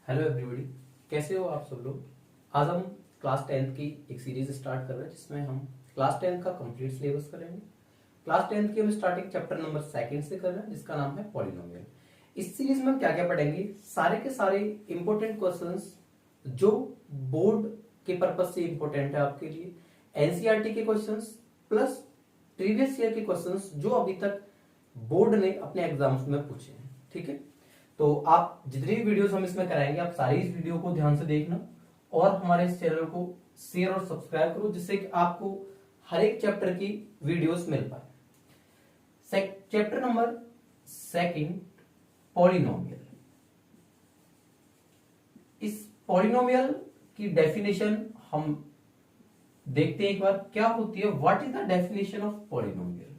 Hello everybody, कैसे हो आप सब लोग। आज हम क्लास 10th की एक सीरीज स्टार्ट कर रहे हैं जिसमें हम क्लास 10th का कंप्लीट सिलेबस करेंगे। क्लास 10th की हम स्टार्टिंग चैप्टर नंबर 2 से कर रहे हैं जिसका नाम है पॉलिनोमियल। इस सीरीज में हम क्या क्या पढ़ेंगे, सारे के सारे इंपॉर्टेंट क्वेश्चंस जो बोर्ड के पर्पज से इंपॉर्टेंट है आपके लिए, एनसीईआरटी के क्वेश्चंस प्लस प्रीवियस ईयर के क्वेश्चंस जो अभी तक बोर्ड ने अपने एग्जाम्स में पूछे हैं। ठीक है, तो आप जितनी भी वीडियोस हम इसमें कराएंगे आप सारी इस वीडियो को ध्यान से देखना और हमारे इस चैनल को शेयर और सब्सक्राइब करो जिससे कि आपको हर एक चैप्टर की वीडियोस मिल पाए। Chapter number 2, polynomial. इस पॉलिनोमियल की डेफिनेशन हम देखते हैं एक बार क्या होती है। What is the definition of polynomial?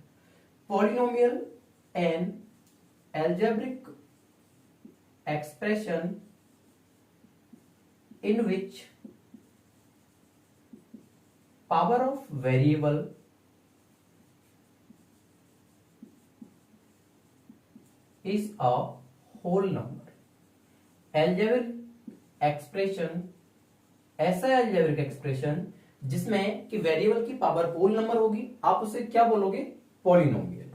Polynomial an algebraic expression in which power of variable is a whole number. algebraic expression ऐसा algebraic expression जिसमें कि वेरिएबल की पावर होल नंबर होगी, आप उसे क्या बोलोगे? पॉलिनोमियल।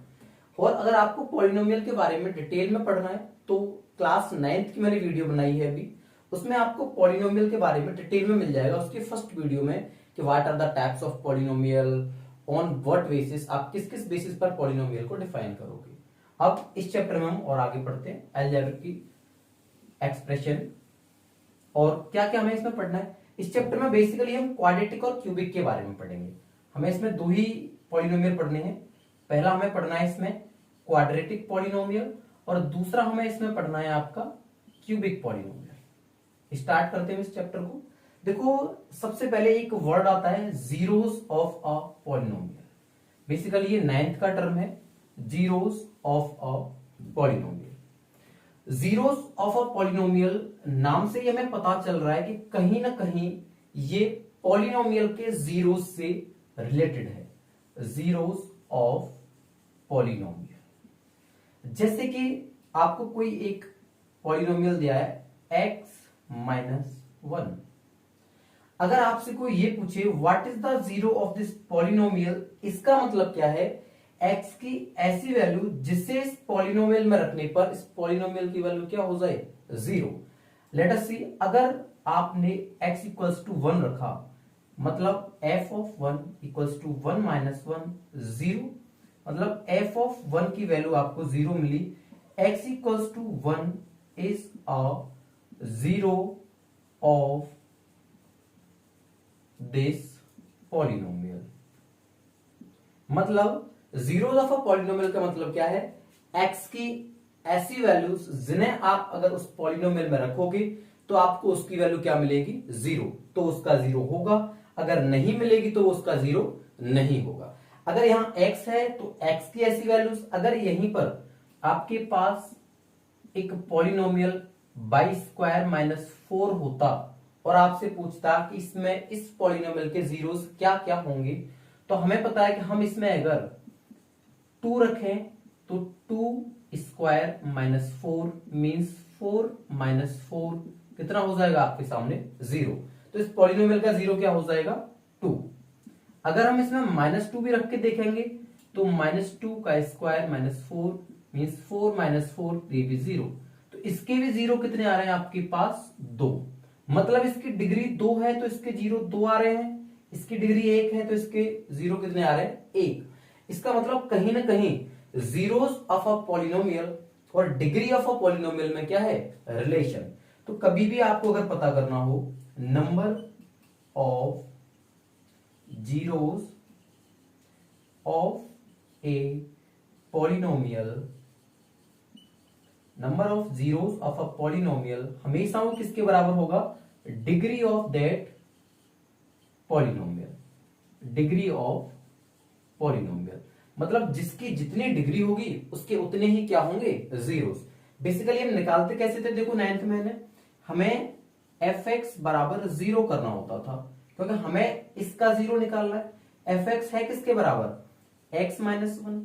और अगर आपको पॉलिनोमियल के बारे में डिटेल में पढ़ना है तो क्लास 9th की मैंने वीडियो बनाई है अभी, उसमें आपको पॉलिनोमियल के बारे में डिटेल में मिल जाएगा। उसके फर्स्ट वीडियो में कि what are the types of polynomial, on what basis, आप किस किस बेसिस पर पॉलिनोमियल को डिफाइन करोगे। अब इस चैप्टर में हम और आगे पढ़ते हैं अलजेब्रिक एक्सप्रेशन और क्या क्या हमें इसमें पढ़ना है। इस चैप्टर में बेसिकली हम क्वाड्रेटिक और क्यूबिक के बारे में पढ़ेंगे। हमें इसमें दो ही पॉलिनोमियल पढ़ने हैं। पहला हमें पढ़ना है इसमें क्वाड्रेटिक पॉलिनोमियल और दूसरा हमें इसमें पढ़ना है आपका क्यूबिक पॉलिनोमियल। स्टार्ट करते हैं इस चैप्टर को। देखो, सबसे पहले एक वर्ड आता है zeros of a polynomial. Basically ये 9th का टर्म है, zeros of a polynomial. Zeros of a polynomial नाम से ही हमें पता चल रहा है कि कहीं ना कहीं ये पॉलिनोमियल के जीरोस से रिलेटेड है। जीरोस ऑफ पॉलिनोमियल, जैसे कि आपको कोई एक पॉलिनोमियल दिया है x-1। अगर आपसे कोई ये पूछे what is the zero of this polynomial, इसका मतलब क्या है? x की ऐसी वैल्यू जिसे इस पॉलिनोमियल में रखने पर इस पॉलिनोमियल की वैल्यू क्या हो जाए? 0। लेट अस सी, अगर आपने x इक्वल्स टू 1 रखा मतलब f of 1 equals to 1 minus 1 0, मतलब f ऑफ 1 की वैल्यू आपको 0 मिली। x equals to 1 is a zero of this polynomial. मतलब जीरोस ऑफ अ पॉलिनोमियल का मतलब क्या है? x की ऐसी वैल्यूज जिन्हें आप अगर उस पॉलिनोमियल में रखोगे तो आपको उसकी वैल्यू क्या मिलेगी? 0। तो उसका 0 होगा, अगर नहीं मिलेगी तो उसका 0 नहीं होगा। अगर यहां x है तो x की ऐसी वैल्यूज, अगर यहीं पर आपके पास एक पॉलिनोमियल y² - 4 होता और आपसे पूछता कि इसमें इस पॉलिनोमियल के जीरोस क्या क्या होंगे, तो हमें पता है कि हम इसमें अगर 2 रखें तो 2² - 4 मीन्स 4 - 4 कितना हो जाएगा आपके सामने? 0। तो इस पॉलिनोमियल का 0 क्या हो जाएगा? 2। अगर हम इसमें -2 भी रख के देखेंगे तो -2² - 4 मीन्स 4 - 4 ये भी 0। तो इसके भी 0 कितने आ रहे हैं आपके पास? 2। मतलब इसकी डिग्री 2 है तो इसके 0 2 आ रहे हैं, इसकी डिग्री 1 है तो इसके 0 कितने आ रहे हैं? 1। इसका मतलब कहीं ना कहीं जीरोस ऑफ अ पॉलिनोमियल और डिग्री ऑफ अ पॉलिनोमियल में क्या है? रिलेशन। तो कभी भी आपको अगर पता करना हो number of zeros of a polynomial, number of zeros of a polynomial हमेशा वो किसके बराबर होगा? Degree of that polynomial. Degree of polynomial मतलब जिसकी जितनी डिग्री होगी उसके उतने ही क्या होंगे? जीरोस। बेसिकली हम निकालते कैसे थे? देखो 9th में हमें fx बराबर 0 करना होता था क्योंकि हमें इसका 0 निकालना है। fx है किसके बराबर? x - 1।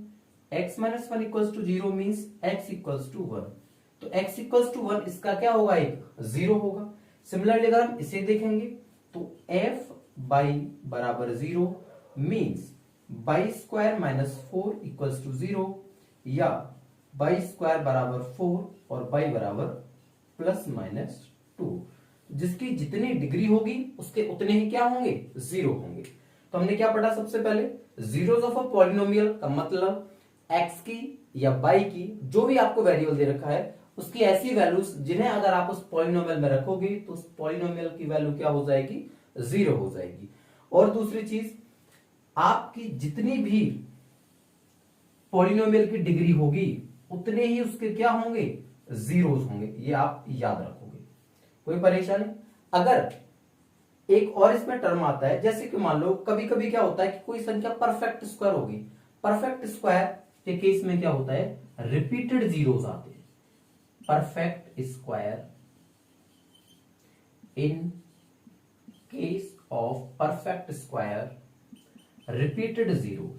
x - 1 equals to 0 means x equals to 1। तो x इक्वल्स टू 1 इसका क्या होगा, एक 0 होगा। सिमिलरली अगर हम इसे देखेंगे तो f बाई बराबर 0 means y square minus 4 equals to 0, या बाई स्क्वायर बराबर 4 और बाई बराबर प्लस माइनस 2, जिसकी जितनी डिग्री होगी उसके उतने ही क्या होंगे, 0 होंगे। तो हमने क्या पढ़ा सबसे पहले, जीरोस ऑफ अ पॉलिनोमियल का मतलब x की या y की, जो भी आपको वेरिएबल दे रखा है उसकी ऐसी वैल्यूज जिन्हें अगर आप उस पॉलिनोमियल में रखोगे तो उस पॉलिनोमियल की वैल्यू क्या हो जाएगी, 0 हो जाएगी। और दूसरी चीज, आपकी जितनी भी पॉलिनोमियल की डिग्री होगी उतने ही उसके क्या होंगे, जीरोस होंगे। ये आप याद रखोगे, कोई परेशानी। अगर एक और इसमें टर्म आता है, जैसे कि मान लो कभी कभी क्या होता है कि कोई संख्या परफेक्ट स्क्वायर होगी, परफेक्ट स्क्वायर के केस में क्या होता है, रिपीटेड जीरोस आते हैं। Perfect square, in case of perfect square repeated zeros,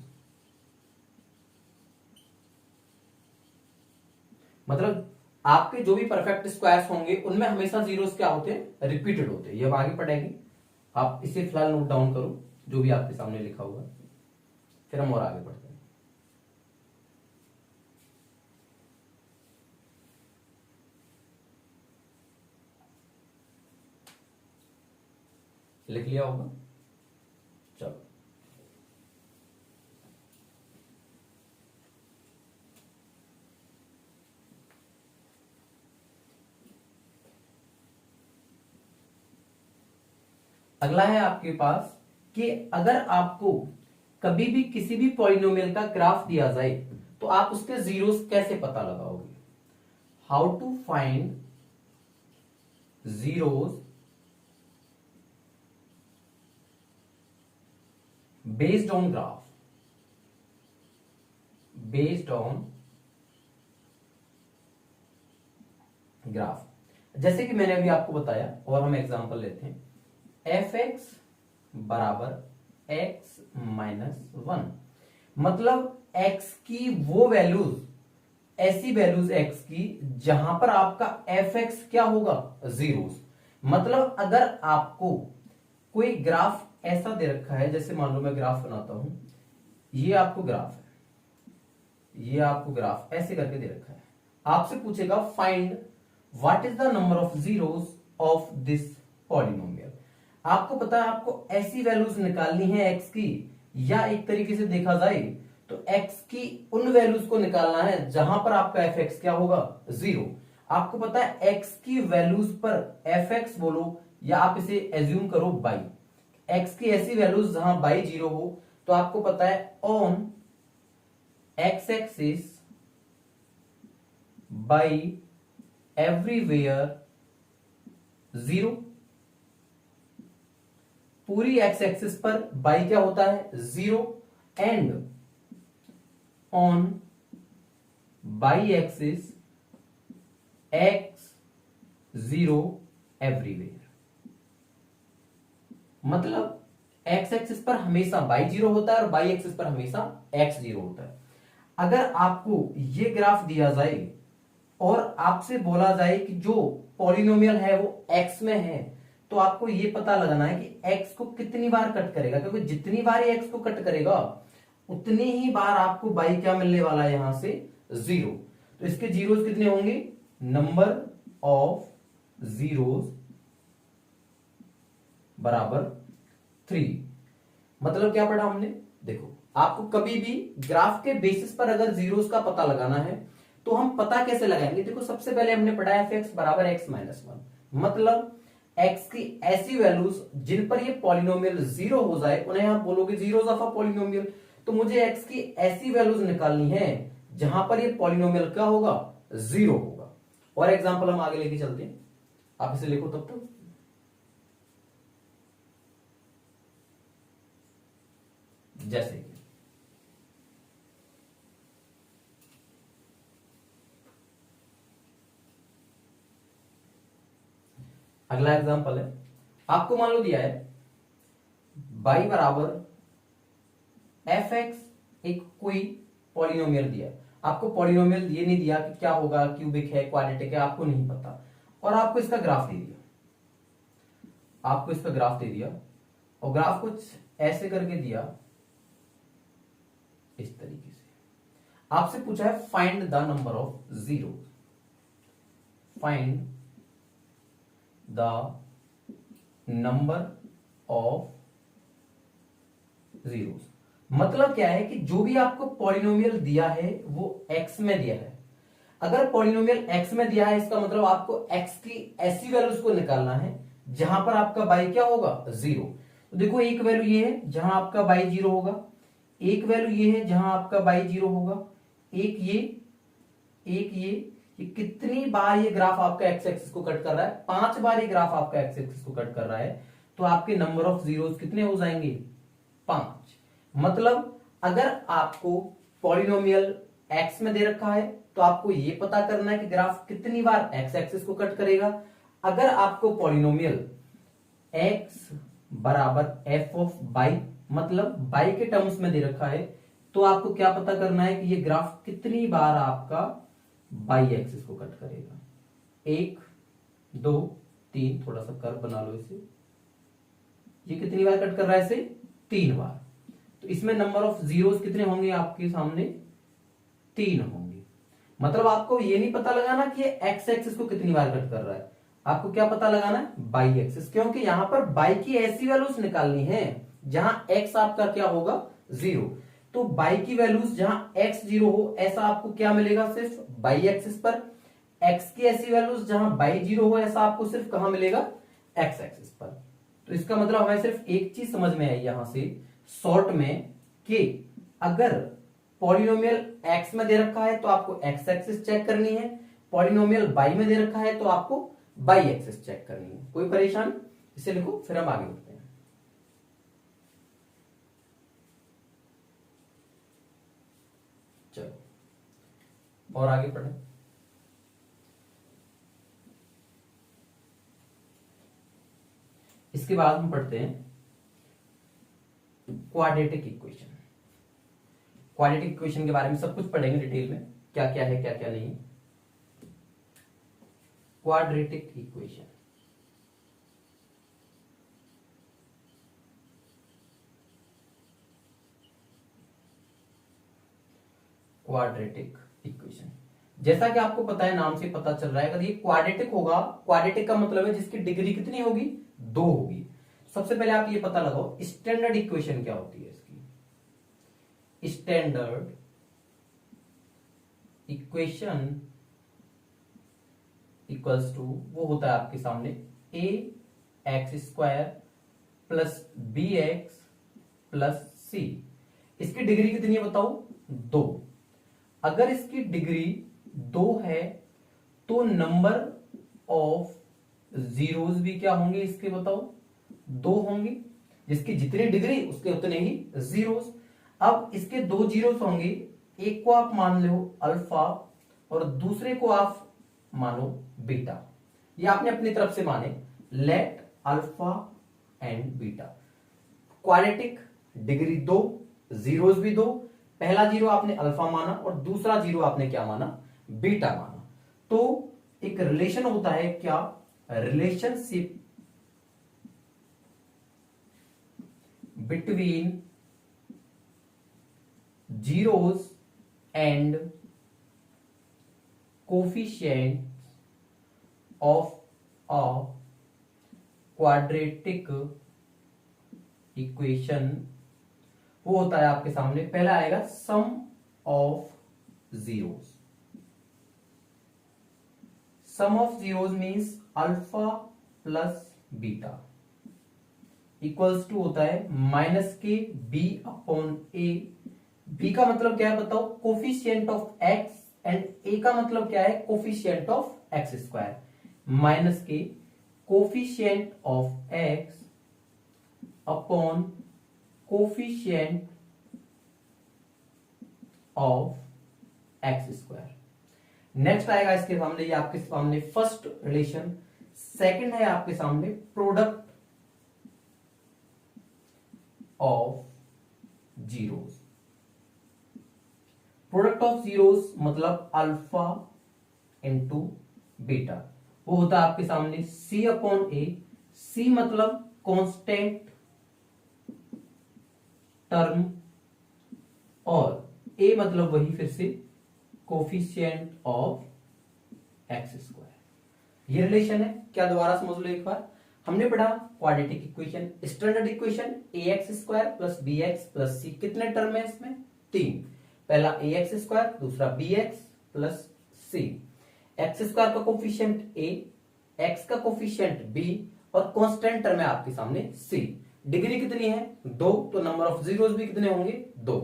मतलब आपके जो भी परफेक्ट स्क्वायर्स होंगे उनमें हमेशा जीरोस क्या होते हैं, रिपीटेड होते हैं। ये अब आगे पढ़ेंगे, आप इसे फिलहाल नोट डाउन करो जो भी आपके सामने लिखा हुआ है, फिर हम और आगे बढ़ते हैं। लिख लिया होगा, चलो। अगला है आपके पास कि अगर आपको कभी भी किसी भी पॉलिनोमियल का ग्राफ दिया जाए तो आप उसके जीरोस कैसे पता लगाओगे। How to find zeros based on graph, based on graph. जैसे कि मैंने अभी आपको बताया, और हम एग्जांपल लेते हैं, एफ एक्स बराबर एक्स माइनस 1, मतलब एक्स की वो वैल्यूज, ऐसी वैल्यूज एक्स की जहां पर आपका एफ एक्स क्या होगा, जीरोस। मतलब अगर आपको कोई ग्राफ ऐसा दे रखा है, जैसे मान लो मैं ग्राफ बनाता हूं, ये आपको ग्राफ है, ये आपको ग्राफ ऐसे करके दे रखा है, आपसे पूछेगा find what is the number of zeros of this polynomial. आपको पता है आपको ऐसी वैल्यूज निकालनी है एक्स की, या एक तरीके से देखा जाए तो एक्स की उन वैल्यूज को निकालना है जहां पर आपका एफ एक्स क्या होगा, 0। आपको पता है एक्स की वैल्यूज पर एफ एक्स बोलो, या आप इसे एज्यूम करो बाई, एक्स की ऐसी वैल्यूज जहां बाई 0 हो, तो आपको पता है on x axis by everywhere 0, पूरी एक्स एक्सिस पर बाई क्या होता है, 0, and on by axis x 0 everywhere. मतलब एक्स एक्सिस पर हमेशा बाई 0 होता है और बाई एक्सिस पर हमेशा एक्स 0 होता है। अगर आपको ये ग्राफ दिया जाए और आपसे बोला जाए कि जो पॉलिनोमियल है वो एक्स में है, तो आपको ये पता लगाना है कि एक्स को कितनी बार कट करेगा, क्योंकि जितनी बार ये एक्स को कट करेगा उतनी ही बार आपको बाई क्या मिलने वाला है, यहां से 0। तो इसके जीरोस कितने होंगे, नंबर ऑफ जीरोस बराबर 3। मतलब क्या पढ़ा हमने, देखो आपको कभी भी ग्राफ के बेसिस पर अगर जीरोस का पता लगाना है तो हम पता कैसे लगाएंगे। देखो सबसे पहले हमने पढ़ा एफ एक्स बराबर एक्स माइनस 1, मतलब एक्स की ऐसी वैल्यूज जिन पर ये पॉलिनोमियल 0 हो जाए उन्हें आप बोलोगे जीरोस ऑफ अ पॉलिनोमियल। तो मुझे एक्स की ऐसी वैल्यूज निकालनी है जहां पर ये पॉलिनोमियल क्या होगा, 0 होगा। और एग्जांपल हम आगे लेके चलते हैं, आप इसे लिखो तब तक। जैसे कि अगला एग्जांपल है, आपको मान लो दिया है बाई बराबर एफ एक्स, एक कोई पॉलिनोमियल दिया है, आपको पॉलिनोमियल ये नहीं दिया कि क्या होगा, क्यूबिक है, क्वाड्रेटिक है, आपको नहीं पता, और आपको इसका ग्राफ दे दिया, आपको इसका ग्राफ दे दिया, और ग्राफ कुछ ऐसे करके दिया, इस तरीके से आपसे पूछा है find the number of zero, find the number of zeros. मतलब क्या है कि जो भी आपको पॉलिनोमियल दिया है वो x में दिया है। अगर पॉलिनोमियल x में दिया है इसका मतलब आपको x की ऐसी वैल्यूज को निकालना है जहां पर आपका y क्या होगा, जीरो। तो देखो एक वैल्यू ये है जहां आपका y जीरो होगा, एक वैल्यू ये है जहां आपका y जीरो होगा, एक ये कितनी बार ये ग्राफ आपका एक्स एक्सिस को कट कर रहा है, 5 बार ये ग्राफ आपका एक्स एक्सिस को कट कर रहा है, तो आपके नंबर ऑफ जीरोस कितने हो जाएंगे, 5। मतलब अगर आपको पॉलिनोमियल x में दे रखा है तो आपको ये पता करना है कि ग्राफ कितनी बार x एक्सिस को कट करेगा। अगर आपको पॉलिनोमियल x बराबर f ऑफ y मतलब y के टर्म्स में दे रखा है तो आपको क्या पता करना है कि ये ग्राफ कितनी बार आपका y एक्सिस को कट करेगा। 1 2 3, थोड़ा सा कर्व बना लो इसे, ये कितनी बार कट कर रहा है इसे, 3 बार। तो इसमें नंबर ऑफ जीरोस कितने होंगे आपके सामने, 3 होंगे। मतलब आपको ये नहीं पता लगाना कि ये एक्स एक्सिस को कितनी बार कट कर रहा है, आपको क्या पता लगाना है, बाई एक्सिस, क्योंकि यहां पर बाई की ऐसी वैल्यूज निकालनी है जहां एक्स आपका क्या होगा, जीरो। तो बाई की वैल्यूज जहां एक्स जीरो हो ऐसा आपको क्या मिलेगा, सिर्फ बाई एक्सिस पर। एक्स की ऐसी वैल्यूज जहां बाई जीरो हो ऐसा आपको सिर्फ कहां मिलेगा, एक्स एक्सिस पर। तो इसका मतलब हमें सिर्फ एक चीज समझ में आई यहां से शॉर्ट में कि अगर पॉलिनोमियल x में दे रखा है तो आपको x एक्सिस चेक करनी है, पॉलिनोमियल y में दे रखा है तो आपको y एक्सिस चेक करनी है। कोई परेशान, इसे लिखो फिर हम आगे बढ़ते हैं। चलो और आगे पढ़ें। इसके बाद हम पढ़ते हैं क्वाड्रेटिक इक्वेशन। क्वाड्रेटिक इक्वेशन के बारे में सब कुछ पढ़ेंगे डिटेल में, क्या क्या है क्या क्या नहीं। क्वाड्रेटिक इक्वेशन, क्वाड्रेटिक इक्वेशन जैसा कि आपको पता है, नाम से पता चल रहा है, अगर ये क्वाड्रेटिक होगा, क्वाड्रेटिक का मतलब है जिसकी डिग्री कितनी होगी, 2 होगी। सबसे पहले आप ये पता लगाओ स्टैंडर्ड इक्वेशन क्या होती है इसकी। स्टैंडर्ड इक्वेशन इक्वल्स टू, वो होता है आपके सामने A x square plus B x plus C. इसकी डिग्री कितनी है बताओ, 2। अगर इसकी डिग्री 2 है तो नंबर ऑफ जीरोस भी क्या होंगे इसके बताओ, 2 होंगे। जिसकी जितनी डिग्री उसके उतने ही जीरोस। अब इसके 2 जीरोस होंगे, एक को आप मान लो अल्फा और दूसरे को आप मानो बीटा। ये आपने अपनी तरफ से माने, let alpha and beta. Quadratic degree 2, zeros भी 2। पहला जीरो आपने अल्फा माना और दूसरा जीरो आपने क्या माना, बीटा माना। तो एक रिलेशन होता है क्या, relationship between zeros and coefficient of a quadratic equation. वो होता है आपके सामने, पहला आएगा sum of zeros. Sum of zeros means alpha plus beta equals to होता है माइनस के बी अपॉन ए। बी का मतलब क्या है बताओ, coefficient of x, and A का मतलब क्या है, coefficient of x square, minus के coefficient of x upon coefficient of x square. Next आएगा इसके सामने, ये आपके सामने फर्स्ट रिलेशन। सेकंड है आपके सामने product of zeros. Product of zeros मतलब अल्फा इंटू बीटा, वो होता है आपके सामने C अपॉन ए। C मतलब कांस्टेंट टर्म और A मतलब वही फिर से कोफिशिएंट ऑफ एक्स स्क्वायर। ये रिलेशन है क्या, दोबारा समझ लो एक बार। हमने पढ़ा quadratic equation, standard equation ax square plus bx plus c। कितने टर्म है इसमें, 3। पहला ax स्क्वायर, दूसरा bx plus c। X square का कोफिशिएंट a, x का कोफिशिएंट b और कांस्टेंट टर्म है आपके सामने c। डिग्री कितनी है, 2, तो नंबर ऑफ जीरोस भी कितने होंगे, 2।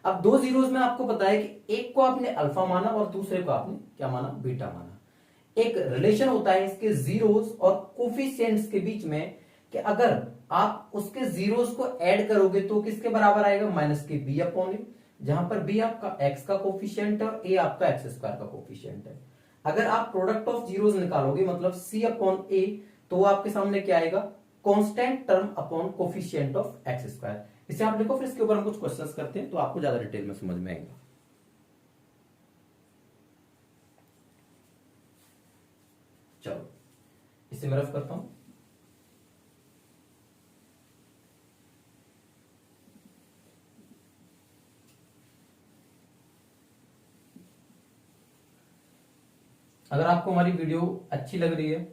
अब 2 जीरोस में आपको पता है कि एक को आपने अल्फा माना और दूसरे को आपने क्या माना, बीटा माना। एक रिलेशन होता है इसके जीरोस और कोफिशिएंट्स के बीच में कि अगर आप उसके जीरोस को ऐड करोगे तो किसके बराबर आएगा, माइनस के बी अपॉन ए, जहां पर बी आपका एक्स का कोफिशिएंट है और ए आपका एक्स स्क्वायर का कोफिशिएंट है। अगर आप प्रोडक्ट ऑफ जीरोस निकालोगे मतलब सी अपॉन ए, तो वो आपके सामने क्या आएगा, constant term upon coefficient of x square. इसे आप लिखो, फिर इसके ऊपर हम कुछ क्वेश्चंस करते हैं तो आपको ज्यादा डिटेल में समझ में आएगा। चलो इसे मैं रफ करता हूं। अगर आपको हमारी वीडियो अच्छी लग रही है,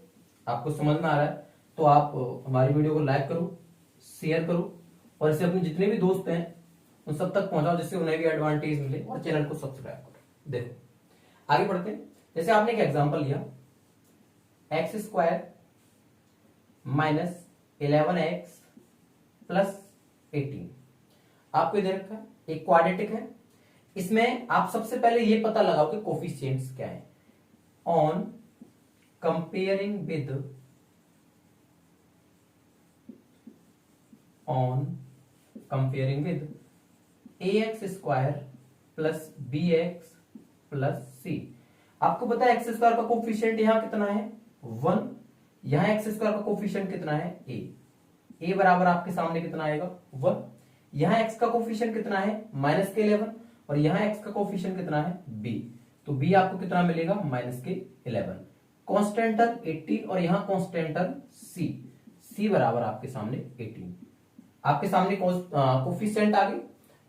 आपको समझ में आ रहा है, तो आप हमारी वीडियो को लाइक करो, शेयर करो और इसे अपने जितने भी दोस्त हैं उन सब तक पहुंचाओ, जिससे उन्हें भी एडवांटेज मिले, और चैनल को सब्सक्राइब करो। देखो आगे बढ़ते हैं। जैसे आपने एक एग्जांपल लिया, x square minus 11x plus 18 आपको दे रखा है, एक क्वाड्रेटिक है। इसमें आप सबसे पहले ये पता लगाओ कि कोफिशिएंट्स क्या है। On comparing with ax square plus bx plus c। आपको पता है एक्स स्क्वायर का कोफिशिएंट यहां कितना है, 1। यहां एक्स स्क्वायर का कोफिशिएंट कितना है, a बराबर आपके सामने कितना आएगा, 1। यहां एक्स का कोफिशिएंट कितना है, माइनस के 11, और यहां एक्स का कोफिशिएंट कितना है, b। तो b आपको कितना मिलेगा, माइनस के 11। कांस्टेंट टर्म 18 और यहां कांस्टेंट टर्म c बराबर आपके सामने 18। आपके सामने कोफिशिएंट आ गए।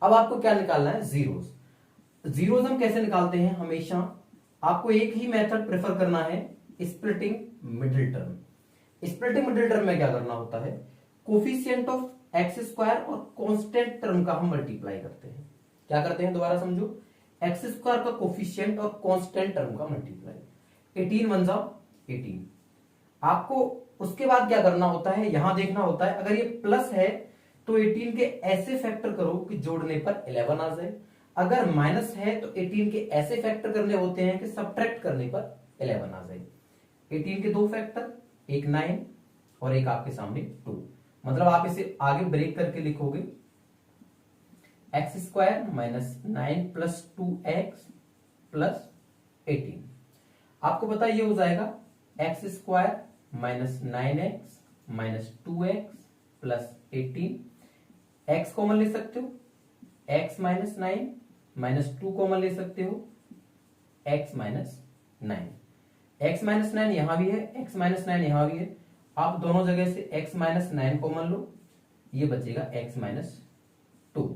अब आपको क्या निकालना है, जीरोस। जीरोस हम कैसे निकालते हैं, हमेशा आपको एक ही मेथड प्रेफर करना है, splitting middle term. Splitting middle term में क्या करना होता है, कोफिशिएंट ऑफ एक्स स्क्वायर और कांस्टेंट टर्म का हम मल्टीप्लाई करते हैं। क्या करते हैं, दोबारा समझो, एक्स स्क्वायर का कोफिशिएंट और कांस्टेंट टर्म का मल्टीप्लाई। 18 वन जा 18। आपको उसके बाद क्या करना होता है, यहां देखना होता है, अगर ये प्लस है तो 18 के ऐसे फैक्टर करो कि जोड़ने पर 11 आ जाए। अगर माइनस है तो 18 के ऐसे फैक्टर करने होते हैं कि सब्ट्रैक्ट करने पर 11 आ जाए। 18 के 2 फैक्टर, एक 9 और एक आपके सामने 2। मतलब आप इसे आगे ब्रेक करके लिखोगे, x square minus 9 plus 2x plus 18। आपको पता ये हो जाएगा x square minus 9x minus 2x plus 18। x common ले सकते हो, x माइनस 9 माइनस 2 कॉमन ले सकते हो, x माइनस 9। x माइनस 9 यहां भी है, x माइनस 9 यहां भी है। आप दोनों जगह से x माइनस 9 कॉमन लो, ये बचेगा x माइनस 2।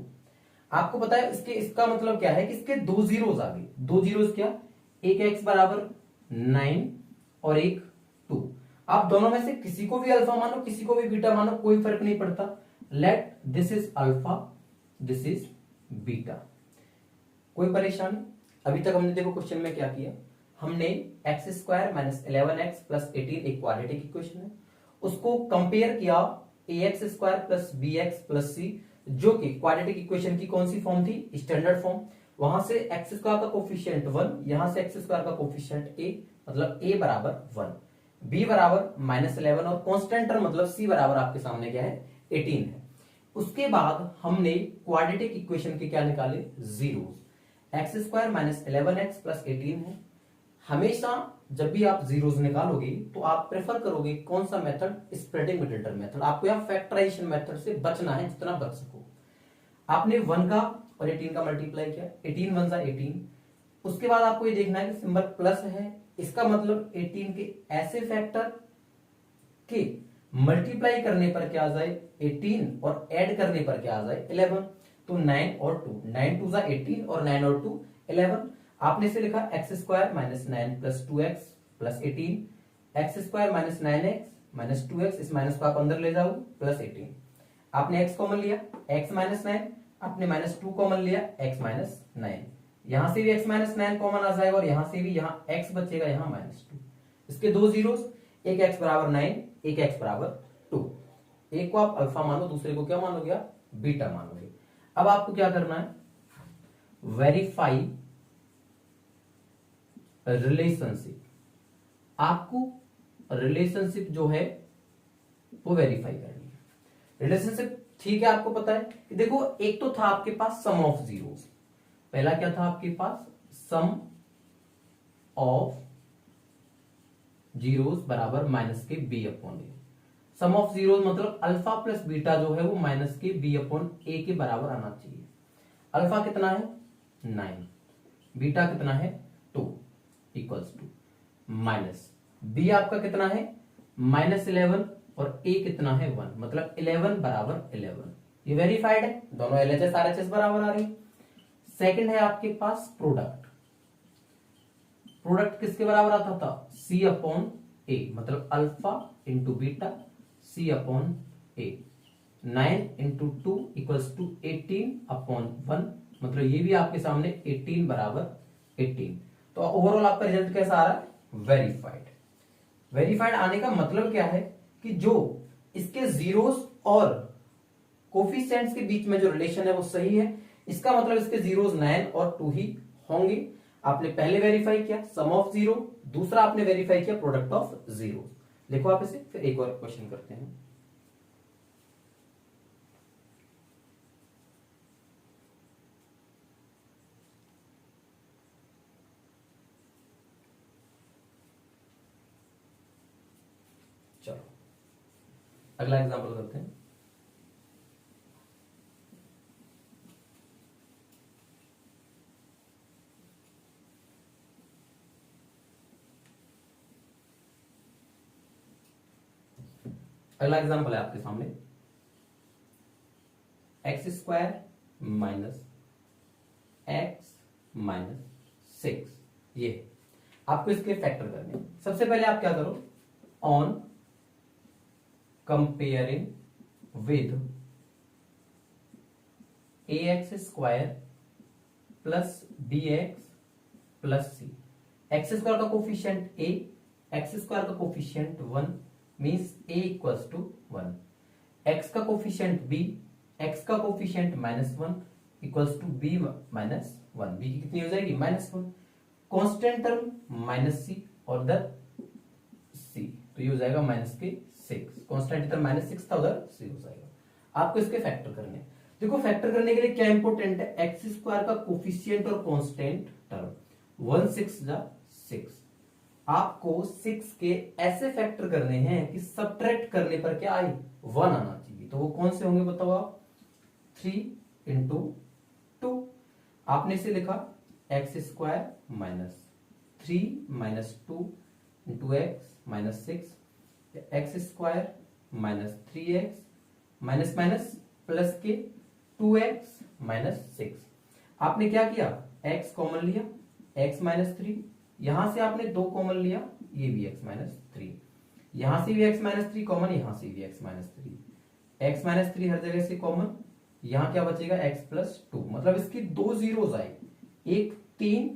आपको पता है इसका मतलब क्या है कि इसके 2 जीरोस आ गए। 2 जीरोस क्या, एक x बराबर 9 और एक 2। आप दोनों में से किसी को भी अल्फा मानो, किसी को भी बीटा मानो, कोई फर्क नहीं पड़ता। Let this is alpha, this is beta. कोई परेशानी? अभी तक हमने देखो क्वेश्चन में क्या किया, हमने x square minus 11x plus 18 एक क्वाड्रेटिक इक्वेशन है, उसको कंपेयर किया ax square plus bx plus c, जो कि क्वाड्रेटिक इक्वेशन की कौन सी फॉर्म थी, स्टैंडर्ड फॉर्म। वहां से एक्स स्क्वायर का कोफिशिएंट 1, यहां से एक्स स्क्वायर का कोफिशिएंट a, मतलब a बराबर 1, b बराबर माइनस 11 और कांस्टेंट टर्म मतलब c बराबर आपके सामने क्या है, 18 है। उसके बाद हमने क्वाड्रेटिक इक्वेशन के क्या निकाले, zeros. X square minus 11x plus 18 है। हमेशा जब भी आप जीरोस निकालोगे तो आप प्रेफर करोगे कौन सा method, splitting middle term method. आपको यहां फैक्टराइजेशन मेथड से बचना है जितना बच सको। आपने 1 का और 18 का मल्टीप्लाई किया, 18 वन सा 18। उसके बाद आपको ये देखना है कि सिंबल प्लस है, इसका मतलब 18 के ऐसे फैक्टर के मल्टीप्लाई करने पर क्या आ जाए 18 और ऐड करने पर क्या आ जाए 11। तो 9 और 2, 9 2 18 और 9 और 2 11। आपने इसे लिखा x square minus 9 plus 2x plus 18, x square minus 9x minus 2x, इस माइनस को आप अंदर ले जाओ प्लस 18। आपने x कॉमन लिया, x माइनस 9, आपने माइनस 2 कॉमन लिया, x माइनस 9। यहां से भी x माइनस 9 कॉमन आ जाएगा और यहां से भी, यहां x बचेगा, यहां माइनस 2। इसके दो जीरोस, एक x बराबर 9, एक x बराबर 2। एक को आप अल्फा मानो, दूसरे को क्या मानोगे आप बीटा मानोगे। अब आपको क्या करना है, वेरीफाई रिलेशनशिप। आपको रिलेशनशिप जो है वो वेरीफाई करनी है। रिलेशनशिप ठीक है, आपको पता है कि देखो एक तो था आपके पास सम ऑफ जीरोस। पहला क्या था आपके पास, सम ऑफ जीरोस बराबर माइनस के B upon a. Sum of zeros मतलब अल्फा प्लस बीटा जो है वो माइनस के बी अपॉन ए के बराबर आना चाहिए। अल्फा कितना है 9, बीटा कितना है 2 इक्वल्स टू माइनस बी आपका कितना है माइनस 11 और ए कितना है 1, मतलब 11 बराबर 11। ये वेरीफाइड है, दोनों एलएचएस आरएचएस बराबर आ रही। सेकंड है आपके पास प्रोडक्ट। प्रोडक्ट किसके बराबर आता था, सी अपॉन ए, मतलब alpha into beta c upon a. 9 into 2 equals to 18 upon 1, मतलब ये भी आपके सामने 18 बराबर 18। तो ओवरऑल आपका रिजल्ट कैसा आ रहा है, वेरीफाइड। वेरीफाइड आने का मतलब क्या है कि जो इसके जीरोस और कोफिशिएंट्स के बीच में जो रिलेशन है वो सही है। इसका मतलब इसके जीरोस 9 और 2 ही होंगे। आपने पहले वेरीफाई किया सम ऑफ जीरो, दूसरा आपने वेरीफाई किया प्रोडक्ट ऑफ जीरो। देखो आप इसे, फिर एक और क्वेश्चन करते हैं। चलो अगला एग्जांपल करते हैं। अगला एग्जांपल है आपके सामने, x square minus x minus 6। ये आपको इसके फैक्टर करने हैं। सबसे पहले आप क्या करो, on comparing with a x square plus B x plus c. X square का कोफिशिएंट ए, एक्स स्क्वायर का coefficient 1 means a equals to 1। X का कोफिशिएंट बी, एक्स का coefficient -1 equals to b minus 1। B की कितनी हो जाएगी -1। Constant term minus सी और उधर सी, तो ये हो जाएगा -6। कांस्टेंट टर्म -6 था, उधर सी हो जाएगा। आपको इसके फैक्टर करने, देखो फैक्टर करने के लिए क्या इंपॉर्टेंट है, एक्स स्क्वायर का कोफिशिएंट और कांस्टेंट टर्म। 1 6 जा 6। आपको 6 के ऐसे फैक्टर करने हैं कि सब्ट्रैक्ट करने पर क्या आए 1 आना चाहिए। तो वो कौन से होंगे बताओ आप, 3 इंटू 2। आपने इसे लिखा x square minus 3 minus 2 into x minus 6, x square minus 3x minus minus plus के 2x माइनस 6। आपने क्या किया, x कॉमन लिया, x माइनस 3, यहां से आपने 2 कॉमन लिया, ये भी x माइनस 3, यहां से भी x माइनस 3 कॉमन, यहां से भी x माइनस 3, x माइनस 3 हर जगह से कॉमन। यहां क्या बचेगा x प्लस 2, मतलब इसकी 2 जीरोस आए, एक 3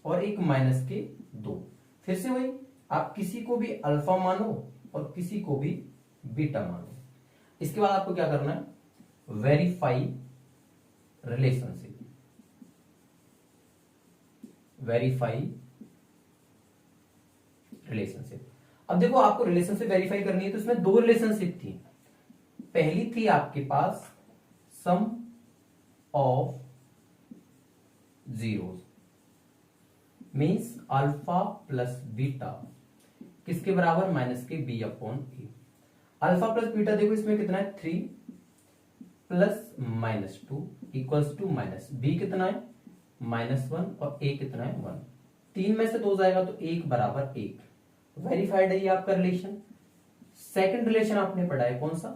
और एक माइनस के 2। फिर से वही, आप किसी को भी अल्फा मानो और किसी को भी बीटा मानो। इसके बाद आपको क्या करना है, वेरीफाई रिलेशनशिप। Verify relationship. अब देखो आपको रिलेशनशिप वेरीफाई करनी है, तो इसमें 2 रिलेशनशिप थी। पहली थी आपके पास sum of zeros means alpha plus beta किसके बराबर, माइनस के B upon A. Alpha plus beta देखो इसमें कितना है 3 plus -2 equals to minus, B कितना है -1 और ए कितना है 1, 3 में से 2 जाएगा तो 1 बराबर 1, वेरीफाइड है ये आपका रिलेशन। सेकंड रिलेशन आपने पढ़ा है कौन सा,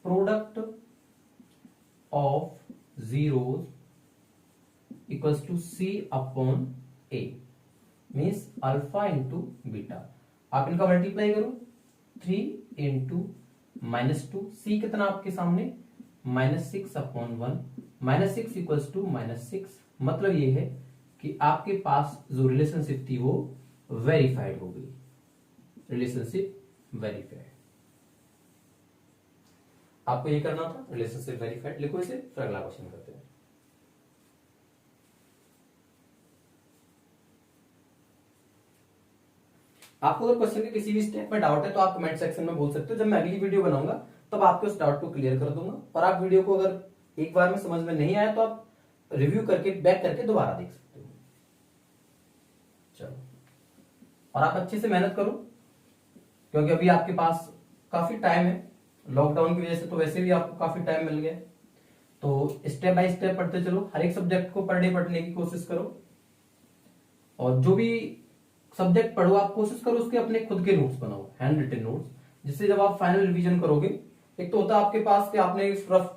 product of zeros equals to C upon A, means alpha into beta. आप इनका मल्टीप्लाई करो, 3 इंटू -2, सी कितना आपके सामने -6 अपॉन 1, -6 इक्वल्स टू -6। मतलब ये है कि आपके पास जो रिलेशनशिप थी वो वेरीफाइड हो गई, रिलेशनशिप वेरीफाइड। आपको ये करना था, रिलेशनशिप वेरीफाइड। लिखो इसे, फिर अगला क्वेश्चन करते हैं। आपको अगर क्वेश्चन के किसी भी स्टेप में डाउट है तो आप कमेंट सेक्शन में बोल सकते हो, जब मैं अगली वीडियो बनाऊंगा तब आपके उस डाउट को क्लियर कर दूंगा। और आप वीडियो को अगर एक बार में समझ में नहीं आया तो आप रिव्यू करके बैक करके दोबारा देख सकते हो। चलो, और आप अच्छे से मेहनत करो, क्योंकि अभी आपके पास काफी टाइम है, लॉकडाउन की वजह से तो वैसे भी आपको काफी टाइम मिल गया। तो स्टेप बाय स्टेप पढ़ते चलो, हर एक सब्जेक्ट को पर डे पढ़ने की कोशिश करो, और जो भी सब्जेक्ट पढ़ो आप कोशिश करो उसके अपने खुद के नोट्स बनाओ, हैंड रिटन नोट्स, जिससे जब आप फाइनल रिवीजन करोगे, एक तो होता है आपके पास कि आपने रफ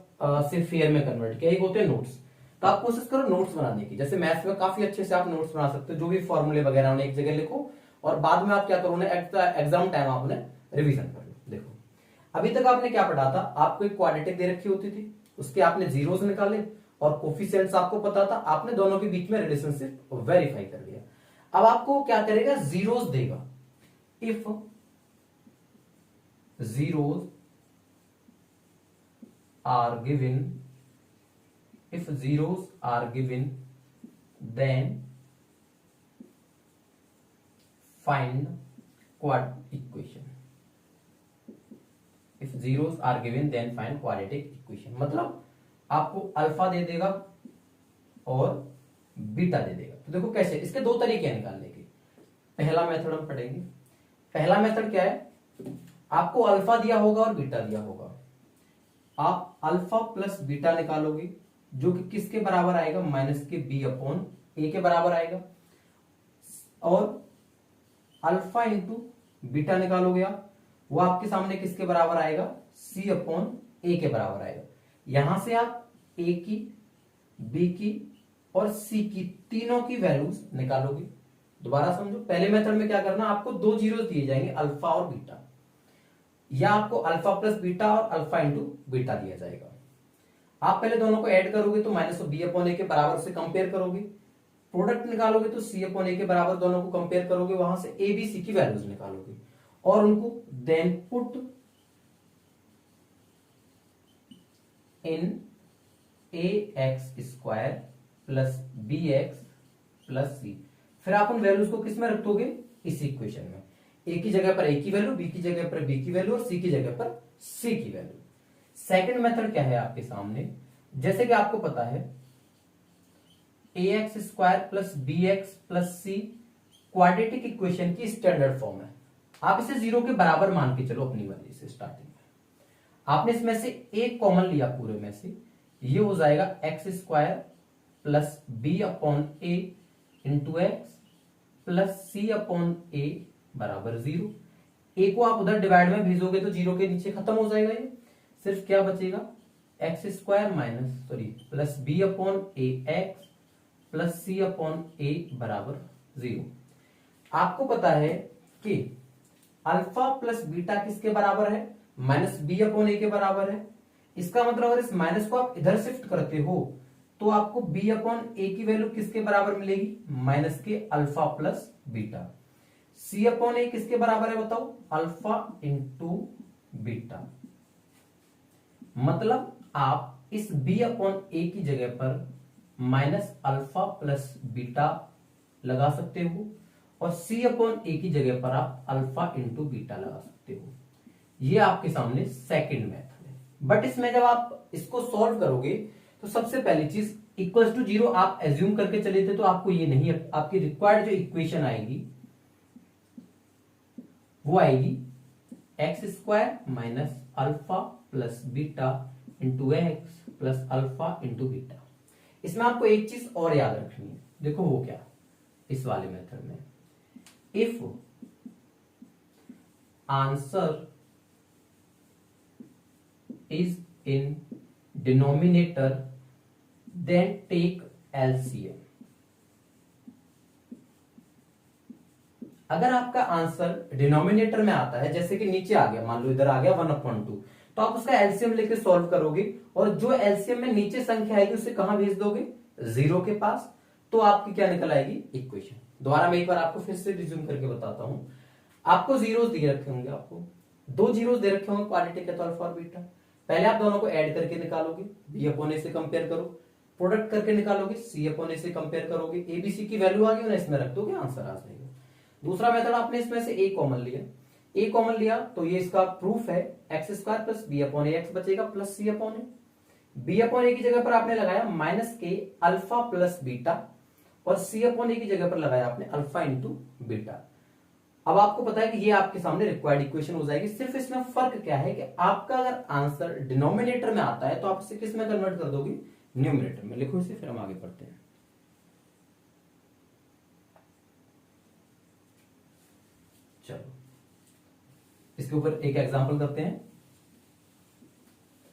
से फेयर में कन्वर्ट किया, एक होते हैं नोट्स, तो आप कोशिश करो नोट्स बनाने की। जैसे मैथ्स में काफी अच्छे से आप नोट्स बना सकते हो, जो भी फॉर्मूले वगैरह उन्हें एक जगह लिखो और बाद में आप क्या करो, एग्जाम टाइम आप उन्हें रिविजन कर लो। देखो अभी तक आपने क्या पढ़ा था, आपको एक क्वाड्रेटिक दे रखी होती थी, उसके आपने जीरोस निकाले और कोफिशिएंट्स आपको पता था, आपने दोनों के बीच में रिलेशनशिप वेरीफाई कर दिया। अब आपको क्या करेगा, जीरोस देगा। If zeros are given, if zeros are given then find quadratic equation, if zeros are given then find quadratic equation। मतलब आपको अल्फा दे देगा और बीटा दे देगा। तो देखो कैसे, इसके दो तरीके हैं निकालने के। पहला मेथड हम पढ़ेंगे। पहला मेथड क्या है, आपको अल्फा दिया होगा और बीटा दिया होगा, आप अल्फा प्लस बीटा निकालोगे, जो कि किसके बराबर आएगा, माइनस के बी अपॉन ए के बराबर आएगा, और अल्फा इंटू बीटा निकालोगे आप, वो आपके सामने किसके बराबर आएगा, सी अपॉन ए के बराबर आएगा। यहां से आप ए की, बी की और सी की तीनों की वैल्यूज निकालोगे। दोबारा समझो, पहले मेथड में क्या करना, आपको दो जीरो दिए जाएंगे, अल्फा और बीटा, या आपको अल्फा प्लस बीटा और अल्फा इंटू बीटा दिया जाएगा। आप पहले दोनों को ऐड करोगे तो माइनस बी अपॉन ए के बराबर से कंपेयर करोगे, प्रोडक्ट निकालोगे तो सी अपॉन ए के बराबर दोनों को कंपेयर करोगे, वहां से ए बी सी की वैल्यूज निकालोगे और उनको then put in A x square plus B x plus C. फिर आप उन वैल्यूज को किस में रख दोगे, इस इक्वेशन में। ए की जगह पर ए की वैल्यू, बी की जगह पर बी की वैल्यू और सी की जगह पर सी की वैल्यू। सेकंड मेथड क्या है आपके सामने, जैसे कि आपको पता है A x square plus B x plus C quadratic equation की स्टैंडर्ड फॉर्म है। आप इसे जीरो के बराबर मान के चलो अपनी मर्जी से। स्टार्टिंग में आपने इसमें से एक कॉमन लिया पूरे में से, ये हो जाएगा x square plus B upon A into x plus C upon A बराबर जीरो। ए को आप उधर डिवाइड में भेजोगे तो जीरो के नीचे खत्म हो जाएगा, ये सिर्फ क्या बचेगा, x square minus plus B upon A x plus C upon A बराबर जीरो। आपको पता है कि अल्फा प्लस बीटा किसके बराबर है, माइनस बी अपॉन ए के बराबर है। इसका मतलब अगर इस माइनस को आप इधर शिफ्ट करते हो तो आपको बी अपॉन ए की वैल्यू किसके बराबर मिलेगी, माइनस के alpha plus beta. C upon ए किसके बराबर है बताओ, अल्फा इंटू बीटा। मतलब आप इस b अपॉन ए की जगह पर माइनस अल्फा प्लस बीटा लगा सकते हो और c अपॉन ए की जगह पर आप अल्फा इंटू बीटा लगा सकते हो। ये आपके सामने सेकंड मेथड है। बट इसमें जब आप इसको सॉल्व करोगे तो सबसे पहली चीज इक्वल्स टू जीरो आप एज्यूम करके चले थे, तो आपको ये नहीं, आपकी रिक्वायर्ड जो इक्वेशन आएगी वो आएगी x square minus alpha plus beta into x plus alpha into beta. इसमें आपको एक चीज और याद रखनी है, देखो वो क्या, इस वाले मेथड में if answer is in denominator then take LCM. अगर आपका आंसर डिनोमिनेटर में आता है, जैसे कि नीचे आ गया, मान लो इधर आ गया 1/2, तो आप उसका एलसीएम लेके सॉल्व करोगे और जो एलसीएम में नीचे संख्या आएगी उसे कहां भेज दोगे, जीरो के पास, तो आपकी क्या निकल आएगी, इक्वेशन। दोबारा मैं एक बार आपको फिर से रिज्यूम करके बताता हूं। आपको जीरोस दिए रखे होंगे, आपको दो जीरोस दे रखे होंगे क्वाड्रेटिक के तौर फॉर बीटा। पहले आप दोनों को ऐड करके निकालोगे, बी अपॉन ए से कंपेयर करो, प्रोडक्ट करके निकालोगे, सी अपॉन ए से कंपेयर करोगे, एबीसी की वैल्यू आ गई ना, इसमें रख दोगे, आंसर आ जाएगा। दूसरा मेथड, आपने इसमें से ए कॉमन लिया, ए कॉमन लिया तो ये इसका प्रूफ है, x square plus B upon A x बचेगा plus C upon A. B upon A की जगह पर आपने लगाया माइनस के अल्फा प्लस बीटा और सी अपॉन ए की जगह पर लगाया आपने अल्फा इंटू बीटा। अब आपको पता है कि ये आपके सामने रिक्वायर्ड इक्वेशन हो जाएगी। सिर्फ इसमें फर्क क्या है कि आपका अगर आंसर डिनोमिनेटर में आता है तो आप इसे किस में कन्वर्ट कर दोगे, न्यूमरेटर में। लिखो इसे, फिर हम आगे पढ़ते हैं। चलो इसके ऊपर एक एग्जांपल करते हैं,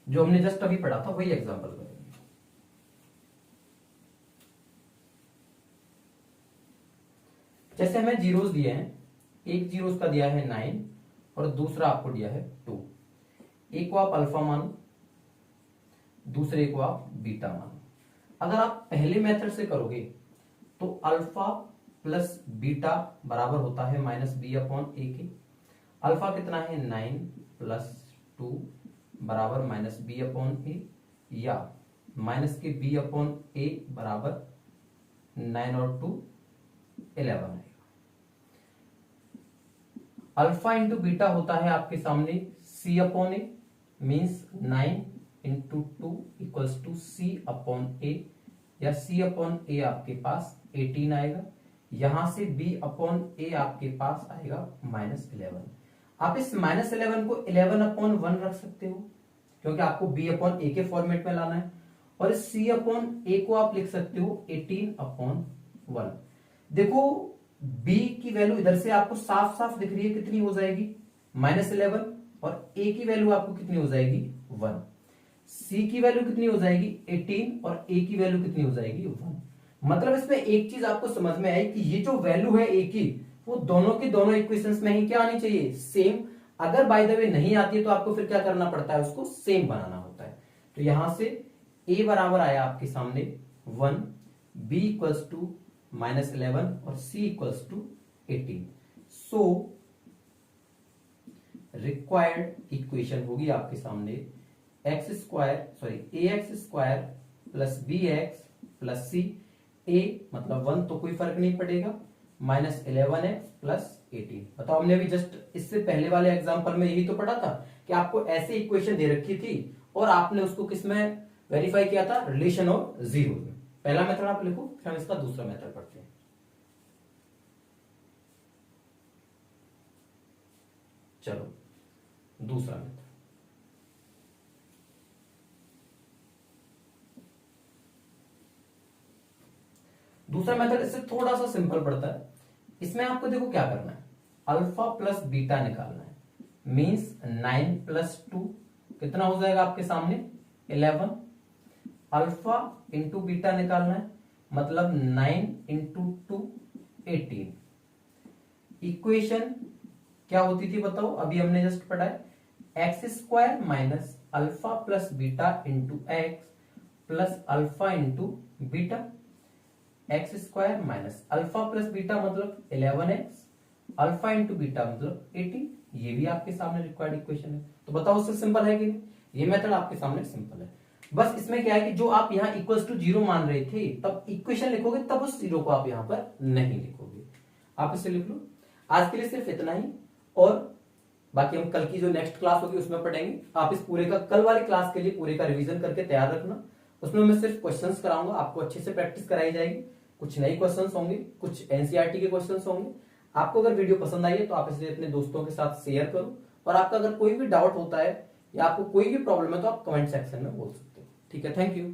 जो हमने जस्ट अभी पढ़ा था वही एग्जांपल करेंगे। जैसे हमें जीरोस दिए हैं, एक जीरोस का दिया है 9 और दूसरा आपको दिया है 2। एक को आप अल्फा मानो, दूसरे को आप बीटा मानो। अगर आप पहले मेथड से करोगे तो अल्फा प्लस बीटा बराबर होता है माइनस बी अपॉन ए के। अल्फा कितना है 9 प्लस 2 बराबर माइनस बी अपॉन ए, या माइनस के बी अपॉन ए बराबर 9 और 2 11 है। अल्फा इंटू बीटा होता है आपके सामने C upon A, means 9 into 2 equals to C upon A, या सी अपॉन ए आपके पास 18 आएगा। यहां से b अपॉन ए आपके पास आएगा -11। आप इस -11 को 11 अपॉन 1 रख सकते हो, क्योंकि आपको b अपॉन ए के फॉर्मेट में लाना है, और इस c अपॉन ए को आप लिख सकते हो 18 अपॉन 1। देखो b की वैल्यू इधर से आपको साफ साफ दिख रही है, कितनी हो जाएगी -11, और a की वैल्यू आपको कितनी हो जाएगी 1। c की वैल्यू कितनी हो जाएगी 18 और a की वैल्यू कितनी हो जाएगी 1। मतलब इसमें एक चीज आपको समझ में आई कि ये जो वैल्यू है a की, वो दोनों की दोनों इक्वेशंस में ही क्या आनी चाहिए, सेम। अगर बाय द वे नहीं आती है तो आपको फिर क्या करना पड़ता है, उसको सेम बनाना होता है। तो यहां से a बराबर आया आपके सामने 1, b इक्वल्स टू -11 और c equals to 18। So required equation होगी आपके सामने ax square plus bx plus c। a मतलब 1 तो कोई फर्क नहीं पड़ेगा, -11x प्लस 18। बताओ, हमने अभी जस्ट इससे पहले वाले एग्जांपल में यही तो पढ़ा था कि आपको ऐसे इक्वेशन दे रखी थी और आपने उसको किसमें वेरीफाई किया था, रिलेशन और जीरो में। पहला मेथड आप लिखो, फिर हम इसका दूसरा मेथड पढ़ते हैं। चलो दूसरा मेथड। दूसरा मेथड इससे थोड़ा सा सिंपल पड़ता है। इसमें आपको देखो क्या करना है, अल्फा प्लस बीटा निकालना है, मींस 9 प्लस 2 कितना हो जाएगा आपके सामने 11। अल्फा इंटू बीटा निकालना है, मतलब 9 इंटू 2 18। इक्वेशन क्या होती थी बताओ, अभी हमने जस्ट पढ़ा है, x square minus alpha plus beta into x plus alpha into beta. X square minus alpha plus beta मतलब 11x, अल्फा इंटू बीटा मतलब 18। ये भी आपके सामने रिक्वायर्ड इक्वेशन है। तो बताओ उससे सिंपल है कि नहीं, ये मेथड आपके सामने सिंपल है। बस इसमें क्या है कि जो आप यहाँ इक्वल्स टू 0 मान रहे थे, तब इक्वेशन लिखोगे तब उस 0 को आप यहाँ पर नहीं लिखोगे, आप इसे लिख लो। आज के लिए सिर्फ इतना ही, और बाकी हम कल की जो नेक्स्ट क्लास होगी उसमें पढ़ेंगे। आप इस पूरे का कल वाली क्लास के लिए पूरे का रिवीजन करके तैयार रखना। उसमें मैं सिर्फ क्वेश्चंस कराऊंगा, आपको अच्छे से प्रैक्टिस कराई जाएगी। कुछ नए क्वेश्चंस होंगे, कुछ एनसीईआरटी के क्वेश्चंस होंगे। आपको अगर वीडियो पसंद आई है तो आप इसे अपने दोस्तों के साथ शेयर करो, और आपका अगर कोई भी डाउट होता है या आपको कोई भी प्रॉब्लम है तो आप कमेंट सेक्शन में बोल सकते हो। ठीक है, थैंक यू।